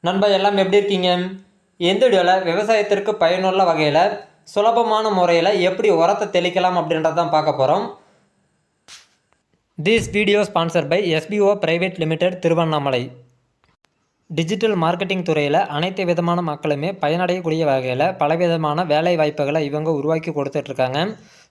நண்பா எல்லாம் எப்படி இருக்கீங்க? இந்த வீடியோவில் விவசாயத்திற்கு பயனுள்ள வகையில் சுலபமான முறையில் எப்படி உரத்தை தெளிக்கலாம் அப்படின்றத தான் பார்க்க போகிறோம். This video sponsor by SBO private limited Tiruvannamalai. Digital marketing துறையில் அனைத்து விதமான மக்களுமே பயனடையக்கூடிய வகையில் பலவிதமான வேலை வாய்ப்புகளை இவங்க உருவாக்கி கொடுத்துட்ருக்காங்க.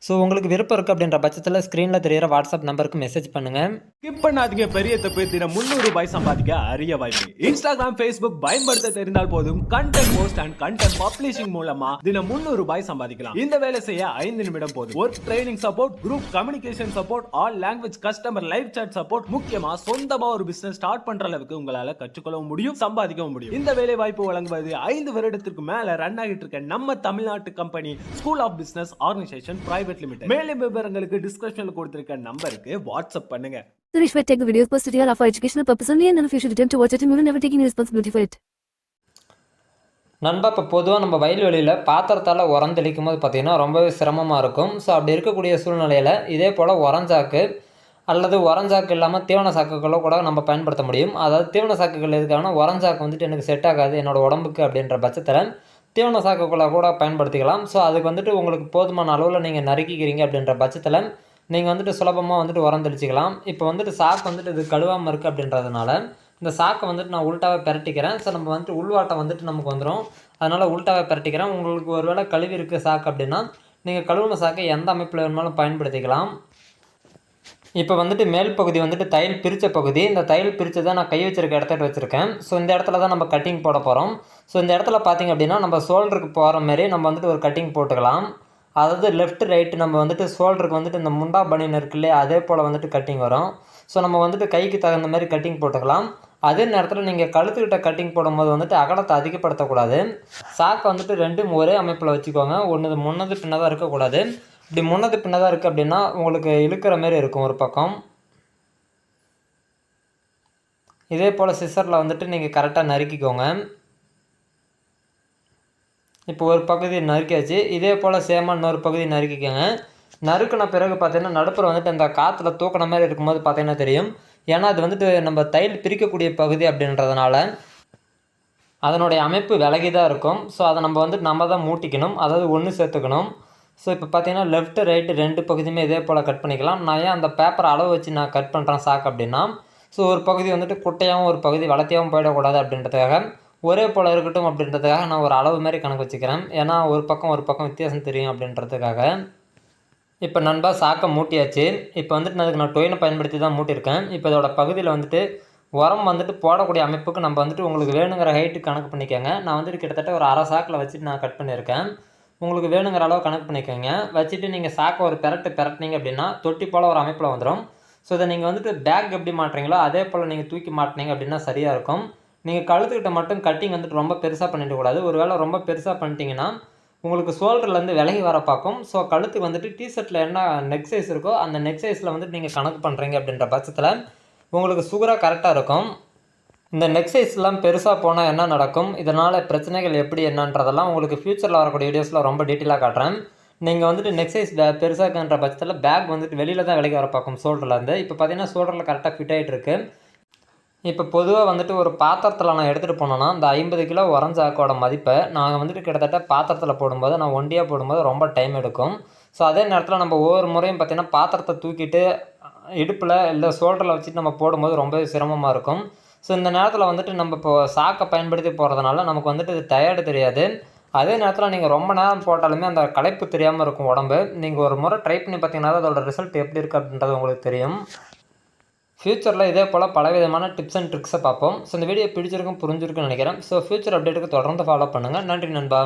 ஸோ உங்களுக்கு விருப்பம் இருக்குது அப்படின்ற பட்சத்தில் ஸ்க்ரீனில் தெரிகிற வாட்ஸ்அப் நம்பருக்கு மெசேஜ் பண்ணுங்கள். ஸ்கிப் பண்ணாதீங்க. பெரிய தப்பு. தினம் 300 ரூபாய் சம்பாதிக்க அரிய வாய்ப்பு. இன்ஸ்டாகிராம், ஃபேஸ்புக் பயன்படுத்த தெரிந்தால் போதும். Content post and content publishing மூலமா தினம் 300 ரூபாய் சம்பாதிக்கலாம். இந்த வேலை செய்ய 5 நிமிடம் போதும். Work training support, group communication support, all language customer live chat support, முக்கியமா சொந்தமா ஒரு பிசினஸ் ஸ்டார்ட் பண்ற அளவுக்கு உங்களால கற்றுக்கொள்ளவும் முடியும், சம்பாதிக்கவும் முடியும். இந்த வேலை வாய்ப்பு வழங்குவது 5 வருடத்திற்கு மேல ரன் ஆகிட்டு இருக்க நம்ம தமிழ்நாட்டு company school of business organisation private limited. மேலும் விவரங்களுக்கு டிஸ்கிரிப்ஷன்ல கொடுத்திருக்க நம்பருக்கு வாட்ஸ்அப் பண்ணுங்க. Suresh will take the videos posted here for educational purpose only and none of you should attempt to watch it and you will never take any responsibility for it. நண்பா, இப்போ பொதுவாக நம்ம வயல்வெளியில் பாத்திரத்தால் உரம் தெளிக்கும் போது பார்த்திங்கன்னா ரொம்பவே சிரமமாக இருக்கும். ஸோ அப்படி இருக்கக்கூடிய சூழ்நிலையில் இதே போல் உரஞ்சாக்கு அல்லது உரஞ்சாக்கு இல்லாமல் தீவன சாக்குகளோ கூட நம்ம பயன்படுத்த முடியும். அதாவது தீவன சாக்குகள் எதுக்கான உரஞ்சாக்கு வந்துட்டு எனக்கு செட் ஆகாது என்னோடய உடம்புக்கு அப்படின்ற பட்சத்தில் தீவன சாக்குகளை கூட பயன்படுத்திக்கலாம். ஸோ அதுக்கு வந்துட்டு உங்களுக்கு போதுமான அளவில் நீங்கள் நறுக்கிக்கிறீங்க அப்படின்ற பட்சத்தில் நீங்கள் வந்துட்டு சுலபமாக வந்துட்டு உரம் தெளிச்சிக்கலாம். இப்போ வந்துட்டு சாக்கு வந்துட்டு இது கழுவாமல் இருக்குது அப்படின்றதுனால இந்த சாக்கை வந்துட்டு நான் உள்டாவை பிரட்டிக்கிறேன். ஸோ நம்ம வந்துட்டு உள்வாட்டை வந்துட்டு நமக்கு வந்துடும். அதனால் உள்டாவை பிரட்டிக்கிறேன். உங்களுக்கு ஒரு வேளை கழுவி இருக்குது சாக்கு அப்படின்னா நீங்கள் கழுவுன சாக்கை எந்த அமைப்பில் வேணுமாலும் பயன்படுத்திக்கலாம். இப்போ வந்துட்டு மேல் பகுதி வந்துட்டு தையல் பிரித்த பகுதி. இந்த தையல் பிரித்து தான் நான் கை வச்சிருக்க இடத்துல வச்சுருக்கேன். ஸோ இந்த இடத்துல தான் நம்ம கட்டிங் போட போகிறோம். ஸோ இந்த இடத்துல பார்த்திங்க அப்படின்னா நம்ம ஷோல்டருக்கு போகிற மாரி நம்ம வந்துட்டு ஒரு கட்டிங் போட்டுக்கலாம். அதாவது லெஃப்ட் ரைட்டு நம்ம வந்துட்டு ஷோல்டருக்கு வந்துட்டு இந்த முண்டா பனியன் இருக்கு இல்லையா, அதே போல் வந்துட்டு கட்டிங் வரும். ஸோ நம்ம வந்துட்டு கைக்கு தகுந்த மாதிரி கட்டிங் போட்டுக்கலாம். அதே நேரத்தில் நீங்கள் கழுத்துக்கிட்ட கட்டிங் போடும்போது வந்துட்டு அகலத்தை அதிகப்படுத்தக்கூடாது. சாக்கை வந்துட்டு ரெண்டும் ஒரே அமைப்பில் வச்சுக்கோங்க. ஒன்று முன்னது பின்னதாக இருக்கக்கூடாது. இப்படி முன்னது பின்னதாக இருக்குது அப்படின்னா உங்களுக்கு இழுக்கிற மாரி இருக்கும் ஒரு பக்கம். இதே போல் சிசரில் வந்துட்டு நீங்கள் கரெக்டாக நறுக்கிக்கோங்க. இப்போ ஒரு பகுதி நறுக்கியாச்சு. இதே போல் சேமாக இன்னொரு பகுதி நறுக்கிக்கோங்க. நறுக்கின பிறகு பார்த்தீங்கன்னா நடுப்புற வந்துட்டு அந்த காற்றுல தூக்கின மாதிரி இருக்கும்போது பார்த்தீங்கன்னா தெரியும். ஏன்னா அது வந்துட்டு நம்ம தையல் பிரிக்கக்கூடிய பகுதி அப்படின்றதுனால அதனுடைய அமைப்பு விலகி தான் இருக்கும். ஸோ அதை நம்ம தான் மூட்டிக்கணும், அதாவது ஒன்று சேர்த்துக்கணும். ஸோ இப்போ பார்த்தீங்கன்னா லெஃப்ட் ரைட்டு 2 பகுதியுமே இதே போல் கட் பண்ணிக்கலாம். நான் ஏன் அந்த பேப்பர் அளவு வச்சு நான் கட் பண்ணுறேன் சாக்கு அப்படின்னா, ஸோ ஒரு பகுதி வந்துட்டு குட்டையாகவும் ஒரு பகுதி வளர்த்தியாகவும் போயிடக்கூடாது அப்படின்றதுக்காக ஒரே போல் இருக்கட்டும் அப்படின்றதுக்காக நான் ஒரு அளவு மாதிரி கணக்கு வச்சுக்கிறேன். ஏன்னா ஒரு பக்கம் வித்தியாசம் தெரியும் அப்படின்றதுக்காக. இப்போ நண்பா சாக்கை மூட்டியாச்சு. இப்போ வந்துட்டு நான் அதுக்கு டொயினை பயன்படுத்தி தான் மூட்டியிருக்கேன். இப்போ இதோட பகுதியில் வந்துட்டு உரம் வந்துட்டு போடக்கூடிய அமைப்புக்கு நம்ம வந்துட்டு உங்களுக்கு வேணுங்கிற ஹைட்டு கணக்கு பண்ணிக்கோங்க. நான் வந்துட்டு கிட்டத்தட்ட ஒரு அரை சாக்கில் வச்சுட்டு நான் கட் பண்ணியிருக்கேன். உங்களுக்கு வேணுங்கிற அளவு கணக்கு பண்ணிக்கோங்க. வச்சுட்டு நீங்கள் சாக்கை ஒரு பிரட்டினீங்க அப்படின்னா தொட்டி போல் ஒரு அமைப்பில் வந்துடும். ஸோ இதை நீங்கள் வந்துட்டு பேக் எப்படி மாட்டுறீங்களோ அதே போல் நீங்கள் தூக்கி மாட்டினீங்க அப்படின்னா சரியாக இருக்கும். நீங்கள் கழுத்துக்கிட்ட மட்டும் கட்டிங் வந்துட்டு ரொம்ப பெருசாக பண்ணிடக்கூடாது. ஒரு வேளை ரொம்ப பெருசாக பண்ணிட்டீங்கன்னா உங்களுக்கு ஷோல்டர்லேருந்து விலகி வர பார்க்கும். ஸோ கழுத்துக்கு வந்துட்டு டிஷர்ட்டில் என்ன நெக் சைஸ் இருக்கோ அந்த நெக் சைஸில் வந்துட்டு நீங்கள் கணக்கு பண்ணுறீங்க அப்படின்ற பட்சத்தில் உங்களுக்கு சுகராக கரெக்டாக இருக்கும். இந்த நெக் சைஸ்லாம் பெருசாக போனால் என்ன நடக்கும், இதனால் பிரச்சனைகள் எப்படி என்னன்றதெல்லாம் உங்களுக்கு ஃப்யூச்சரில் வரக்கூடிய வீடியோஸில் ரொம்ப டீட்டெயிலாக காட்டுறேன். நீங்கள் வந்துட்டு நெக் சைஸ் பெருசாக இருக்குன்ற பட்சத்தில் பேக் வந்துட்டு வெளியில் தான் விலகி வர பார்க்கும் ஷோல்டர்லேருந்து. இப்போ பார்த்தீங்கன்னா ஷோல்டரில் கரெக்டாக ஃபிட் ஆகிட்டு இருக்குது. இப்போ பொதுவாக வந்துட்டு ஒரு பாத்திரத்தில் நான் எடுத்துகிட்டு போனோன்னா இந்த 50 கிலோ உரஞ்சாக்கோட மதிப்பை நாங்கள் வந்துட்டு கிட்டத்தட்ட பாத்திரத்தில் போடும்போது நான் ஒண்டியாக போடும்போது ரொம்ப டைம் எடுக்கும். ஸோ அதே நேரத்தில் நம்ம ஒவ்வொரு முறையும் பார்த்திங்கன்னா பாத்திரத்தை தூக்கிட்டு இடுப்பில் இல்லை ஷோல்டரில் வச்சுட்டு நம்ம போடும்போது ரொம்பவே சிரமமாக இருக்கும். ஸோ இந்த நேரத்தில் வந்துட்டு நம்ம இப்போ சாக்கை பயன்படுத்தி போகிறதுனால நமக்கு வந்துட்டு இது டயர்டு தெரியாது. அதே நேரத்தில் நீங்கள் ரொம்ப நேரம் போட்டாலுமே அந்த களைப்பு தெரியாமல் இருக்கும் உடம்பு. நீங்கள் ஒரு முறை ட்ரை பண்ணி பார்த்தீங்கன்னா அதோட ரிசல்ட் எப்படி இருக்குது அப்படின்றது உங்களுக்கு தெரியும். ஃப்யூச்சரில் இதே போல் பலவிதமான டிப்ஸ் அண்ட் ட்ரிக்ஸை பார்ப்போம். ஸோ இந்த வீடியோ பிடிச்சிருக்கும் புரிஞ்சிருக்குன்னு நினைக்கிறேன். ஸோ ஃப்யூச்சர் அப்டேட்டுக்கு தொடர்ந்து ஃபாலோ பண்ணுங்கள். நன்றி நண்பா.